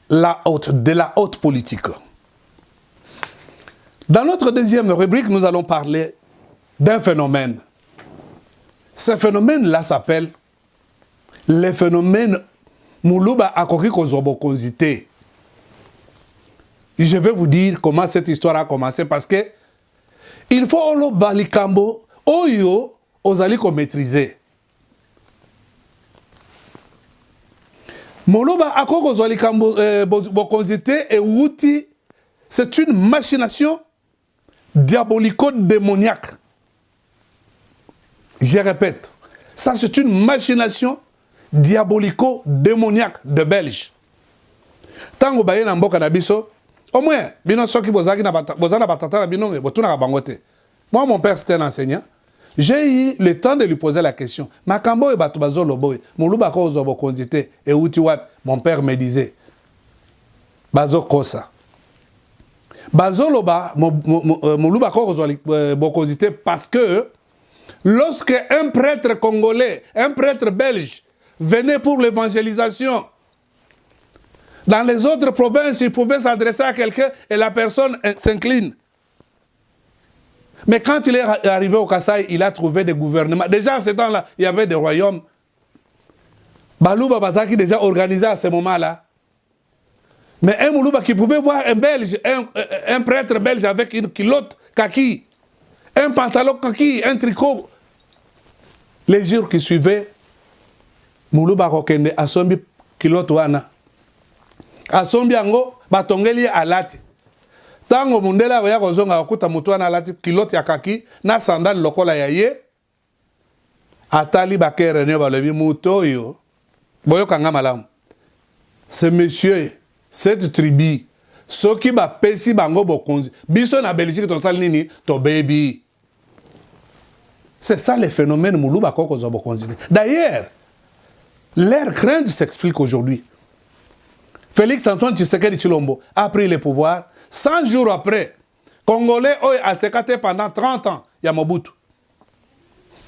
de la haute politique. Dans notre deuxième rubrique, nous allons parler d'un phénomène. Ce phénomène-là s'appelle le phénomène Moulouba Akoki Kozobokozité. Je vais vous dire comment cette histoire a commencé parce que il faut olo balikambo oyo ozali ko maîtriser. Moulouba Akoki Kozolikambo bokozité et outi, c'est une machination diabolico-démoniaque. Je répète, ça c'est une machination diabolico-démoniaque de Belge. Tango baye na mboka na biso, au moins, bino soki bozaki na batata na bino botuna ka bangote. Moi mon père c'était un enseignant. J'ai eu le temps de lui poser la question. Makambo e batu bazolo boy, muluba ko ozo bokonzite e uti wap. Mon père me disait bazo kosa. Bazolo ba muluba ko ozo bokonzite parce que lorsque un prêtre congolais, un prêtre belge venait pour l'évangélisation, dans les autres provinces, il pouvait s'adresser à quelqu'un et la personne s'incline. Mais quand il est arrivé au Kasaï, il a trouvé des gouvernements. Déjà, à ce temps-là, il y avait des royaumes. Balouba Bazaki déjà organisé à ce moment-là. Mais un Moulouba qui pouvait voir un Belge, un prêtre belge avec une culotte kaki, un pantalon kaki, un tricot. Les jours qui suivaient, Moulouba Rokende asombi culotte wana. Asombi ango batongeli alati. Tango mundela oya kozonga okuta mutu wana alati kilote ya kaki na sandali lokola ya ye atali bakere ne balobi muto yo boyoka nga malamu. Ce monsieur, cette tribu, soki ba pesi bango bokonzi biso na Belgique to sali nini to baby. C'est ça le phénomène Moulouba Koko Zobokonzi. D'ailleurs, leur crainte s'explique aujourd'hui. Félix Antoine Tshisekedi Tshilombo a pris le pouvoir. 100 jours après, Congolais a sécaté pendant 30 ans, il y a Mobutu.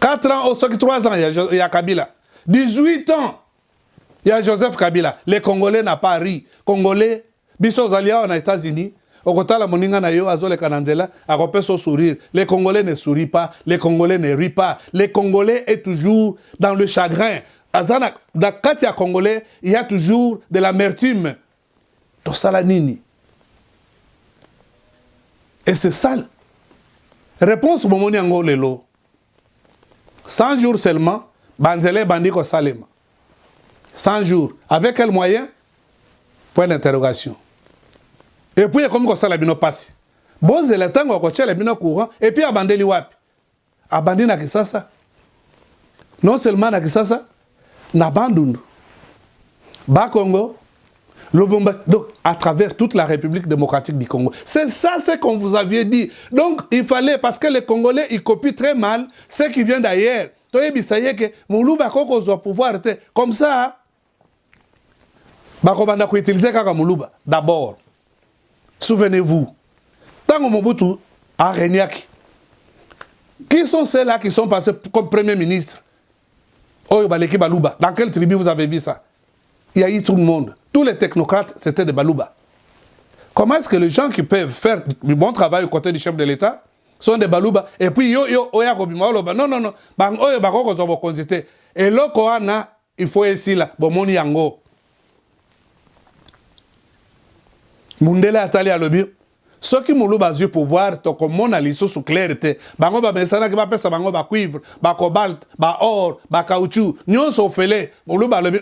4 ans, 3 ans, il y a Kabila. 18 ans, il y a Joseph Kabila. Les Congolais n'ont pas ri. Congolais, biso zalia aux États-Unis, au côté de la moninga na yo azole kanandela, a repé son sourire. Les Congolais ne sourient pas, les Congolais ne rient pas. Les Congolais est toujours dans le chagrin. Dans Katia Congolais, il y a toujours de l'amertume. Dans Salanini. Et c'est ça. Réponse au moment où lelo. 100 jours seulement, Banzele Bandiko Salema. 100 jours. Avec quel moyen? Point d'interrogation. Et puis, comme ça, la bino passe. Bon, c'est le temps où on a bino courant. Et puis, abandonner wapi. Abandonner na Kisasa. Non seulement na Kisasa, na Bandundu. Bakongo. Donc, à travers toute la République démocratique du Congo. C'est ça ce qu'on vous avait dit. Donc, il fallait, parce que les Congolais, ils copient très mal ce qui vient d'ailleurs. Ça y est que Moulouba Koko doit pouvoir être comme ça. Bakobanda ko utiliser kaka Moulouba. D'abord, souvenez-vous, Tango Mobutu a régné. Qui sont ceux-là qui sont passés comme Premier ministre? Oh, Baleki Balouba. Dans quelle tribu vous avez vu ça? Il y a eu tout le monde. Tous les technocrates, c'était des Balouba. Comment est-ce que les gens qui peuvent faire du bon travail aux côtés du chef de l'État sont des Balouba? Et puis, oya kobima oloba. Non, non, non. Bang oyo bakoko zobo konzite. Et là, koana, il faut essayer là. Bomoni yango. Mundele atali alobi. Ceux qui moulou bazu pouvoir, to comme a liso sous clarté. Bango ba mesana ki ba pesa bango ba cuivre, ba cobalt, ba or, ba caoutchouc. Nyon so fele. Moulou ba alobi.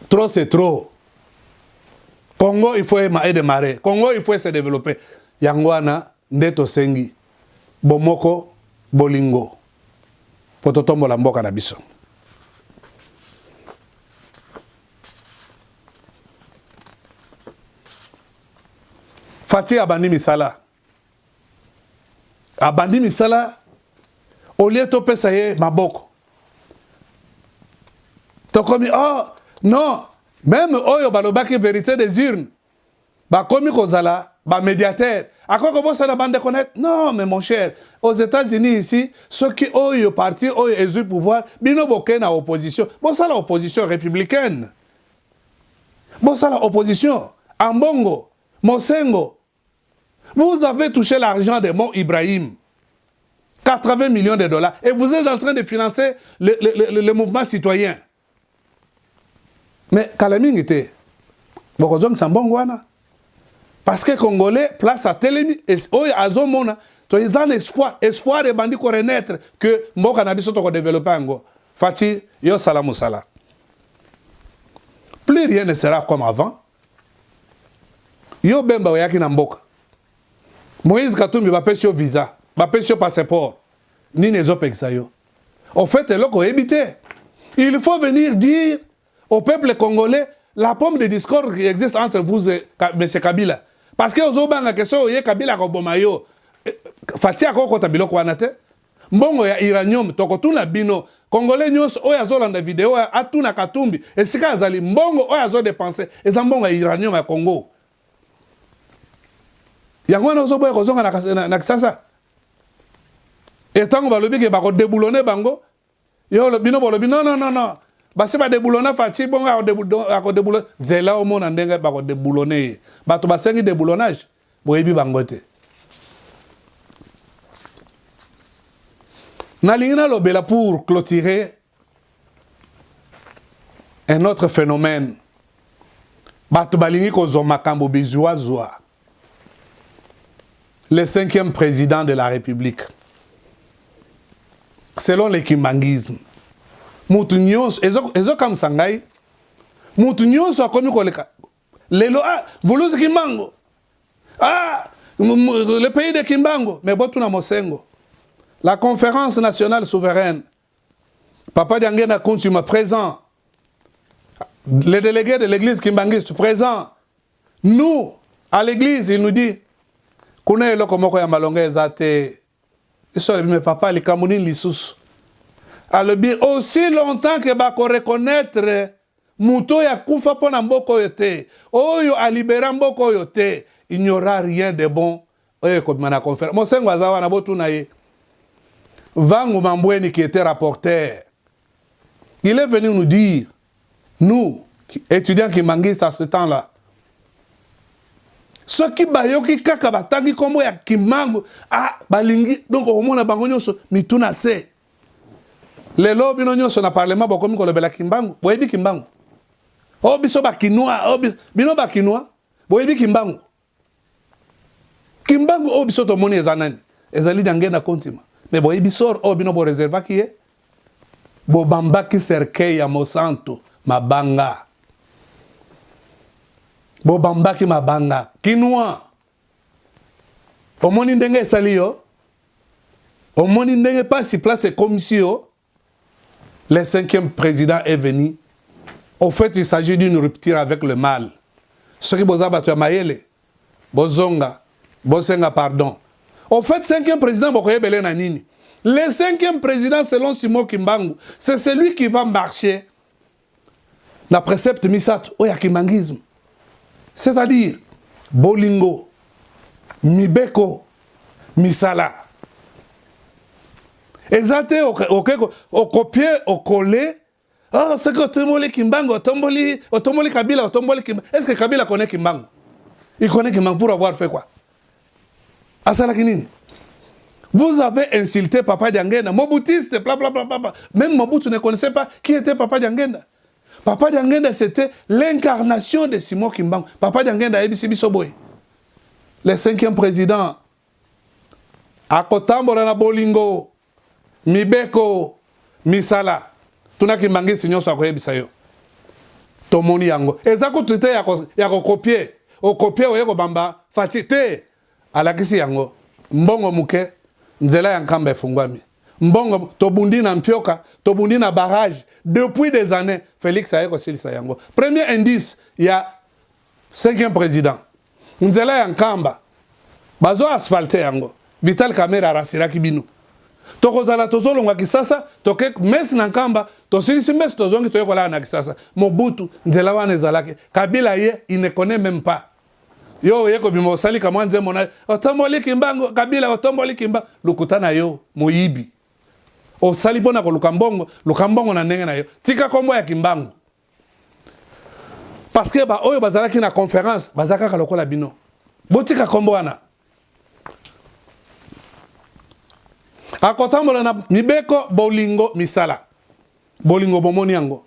Trop c'est trop. Congo, il faut démarrer. Congo, il faut se développer. Yangwana, Ndeto Sengi, Bomoko, Bolingo. Pototombo la mboka na biso. Fati abandi misala. Abandi misala, au lieu de pesa ye maboko. Tokomi, oh, non, même oyo balobaki vérité des urnes. Ba komi kozala, ba médiateur. À quoi que ça la bande de connaître? Non, mais mon cher, aux États-Unis ici, ceux qui ont parti, ont eu pouvoir, bino boké na opposition. Bon, ça l'opposition républicaine. Bon, ça, l'opposition, Ambongo, Mosengo, vous avez touché l'argent de Mo Ibrahim, 80 millions de dollars, et vous êtes en train de financer le mouvement citoyen. Mais Kalaming était, parce que Congolais, place à Télémi, et Azomona, ils ont espoir de bandits pour renaître, que Mo Cannabis sont développés en Go. Fati, yo salamou salam. Plus rien ne sera comme avant. Yo bemba oyaki na mboka. Moïse Katumbi va pêcher au visa, va pêcher au passeport. Ni ne zopeksa yo. Au fait, il faut venir dire au peuple congolais la pomme de discorde qui existe entre vous et M. Kabila. Parce que aux banga question ye Kabila ko bomayo. Fatia ko kota biloko wana te. Mbongo ya uranium tokotuna bino. Congolais nyos oya zolanda vidéo atuna Katumbi. Esika azali mbongo oya zo dépenser. Eza mbongo ya uranium ya Congo. Yango na ozoboya kozonga na Kisasa. Et tant que balobi ke bako déboulonner bango, yo bino bolobi non. Basi ba déboulonner Fati bonga ako déboulonner zela o mona ndenge bako déboulonner. Bato basengi déboulonnage boyebi bango te. Nalingina lobela pour clôturer un autre phénomène. Bato balingi kozo makambo bizwa zwa. Le 5e président de la République. Selon le kimbangisme. Mutu nyonso ezo kam sangai. Mutu nyonso akomi koleka. Lelo vuluzi Kimbangu. Le pays de Kimbangu, mais botu na Mosengo. La conférence nationale souveraine. Papa Diangena Kontuma présent. Les délégués de l'église kimbangiste présent. Nous, à l'église, il nous dit Kuna eloko moko ya malonga ezate. Mais papa, les Camerounais l'issous. Alors, aussi longtemps que bako reconnaître Mouto ya kufa pona mboko yote, oyo a libéré mboko yote, il n'y aura rien de bon. Oyo comme na conférence. Mosengo azawa na botu na ye. Vangu Mambweni qui était rapporteur. Il est venu nous dire, nous, étudiants qui manguisent à ce temps-là, ce qui bayoki kaka batangi kombo ya Kimbangu balingi donc au mona bango nyonso mituna se le lobi no nyonso na parlement bokomi ko lobela Kimbangu boyebi Kimbangu biso ba kinwa bino ba kinwa boyebi Kimbangu biso to moni ezanani ezali dangena kontima mais boyebi sor bino bo réserva ki e bo bambaki cercueil ya Monsanto mabanga Bobambaki mabanga kinwa omoni ndenge esali yo omoni ndenge pas si place commission le 5e président est venu. Au fait, il s'agit d'une rupture avec le mal. Ce qui boza batu ya mayele bozonga bosenga pardon. Au fait, 5e président bokoyebele na nini. Le 5e président selon Simon Kimbangu, c'est celui qui va marcher na précepte misatu oya kimbangisme. C'est-à-dire, Bolingo, Mibeko, Misala. Exacté, au copier, au coller. C'est que Otomboli Kimbangu, Otomboli Kabila, Otomboli Kimbangu. Est-ce que Kabila connaît Kimbangu? Il connaît Kimbangu pour avoir fait quoi? Asala Kinini. Vous avez insulté Papa Diangena, Mobutiste, blablabla. Même Mobutu ne connaissait pas qui était Papa Diangena. Papa Diangenda, c'était l'incarnation de Simon Kimbangu. Papa Diangenda, le 5e président. Akotambola na Bolingo, Mibeko, Misala. Tuna Kimbangi sinyo sa koyebisa yo. Tomoni yango. Ezako tute yako copier. O copier oyeko bamba fatite. Alakisi yango. Mbongo muke, nzela yankamba efungwami. Mbongo, tobundi na mpioka, tobundi na barrage. Depuis des années, Félix Ayeko Silisa yango. Premier indice, il y a 5e président. Nzela yankamba. Bazo asphalte yango. Vital Kamera rasiraki binu. Tokozala tozolonga Kisasa, toke mes na nkamba, tosilisi mes tozongi toyekola na Kisasa. Mobutu, nzela wana ezalaki. Kabila ye, il ne connaît même pas. Yo yeko bimo sali kama nze mona, otomboli Kimbangu, Kabila otomboli Kimbangu, lukutana yo, moyibi. O sali pona ko lukambongo na ndenge na yo. Tika kombo ya Kimbangu. parce que ba oyo bazalaki na conférence bazaka ka lokola bino botika kombo wana akotambola na mibeko bolingo misala bolingo bomoni yango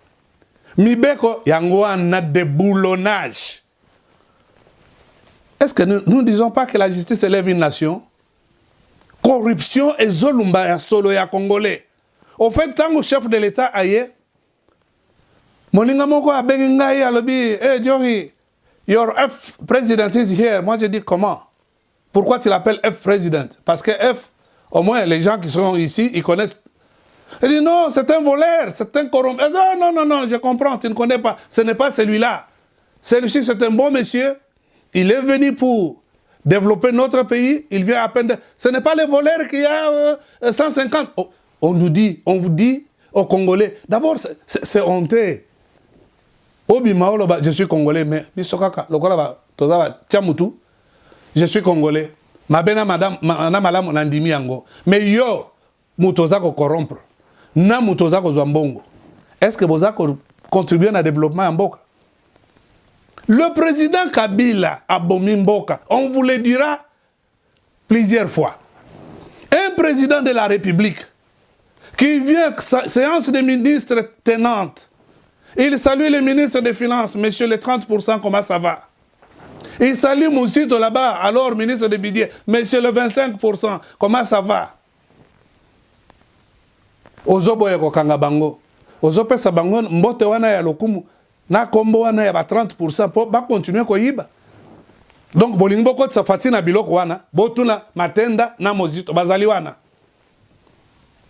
mibeko yango wana déboulonnage. Est-ce que nous ne disons pas que la justice élève une nation? Corruption et zolumba ya solo ya congolais. Au fait, tant que chef de l'État aye, moninga moko abengi ngai alobi, hey Joey, your F president is here. Moi je dis comment? Pourquoi tu l'appelles F president? Parce que F, au moins les gens qui sont ici, ils connaissent. Il dit non, c'est un voleur, c'est un corrompu. Non, non, non, je comprends, tu ne connais pas. Ce n'est pas celui-là. Celui-ci, c'est un bon monsieur. Il est venu pour développer notre pays. Il vient à peine de... Ce n'est pas les voleurs qui a 150. Oh, on vous dit aux Congolais. D'abord, c'est honteux. Je suis Congolais, mais je suis Congolais. Mais yo, mutoza ko corrompre. Na mutoza ko zambongo. Est-ce que vous avez contribué à développement en Mboka? Le président Kabila a bomi Mboka. On vous le dira plusieurs fois. Un président de la République qui vient, séance des ministres tenante, il salue le ministre des Finances, monsieur les 30%, comment ça va? Il salue Moussito là-bas, alors ministre de Budget, monsieur le 25%, comment ça va? Ozobo ya kokanga bango. Ozopesa bango mbote wana ya lokumu. Na kombo wana ya ba 30% po ba continuer ko yiba. Donc bolingo ko tsafati na biloko wana, botuna matenda na mozito bazali wana.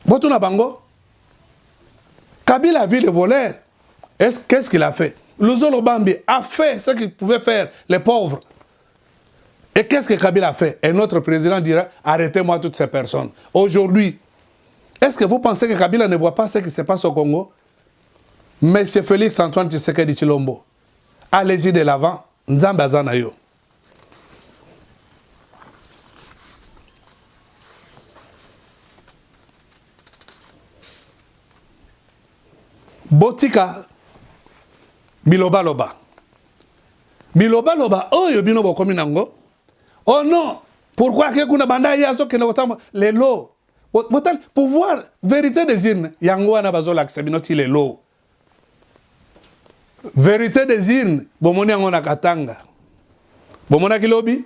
Botuna bango. Kabila a vu les voleurs. Qu'est-ce qu'il a fait? Luzolo Bambi a fait ce qu'il pouvait faire, les pauvres. Et qu'est-ce que Kabila a fait? Et notre président dira, arrêtez-moi toutes ces personnes. Aujourd'hui, est-ce que vous pensez que Kabila ne voit pas ce qui se passe au Congo? Monsieur Félix Antoine Tshisekedi Tshilombo, allez-y de l'avant, Nzambe azana yo. Botika biloba loba. Biloba loba oyo bino bokomi nango. Oh non, pourquoi que kuna banda yazo ke nokotama les lots. Pouvoir vérité des urnes yango wana bazola akisabinoti les lots. Vérité des urnes, bomoni yango na Katanga. Bomona kilobi,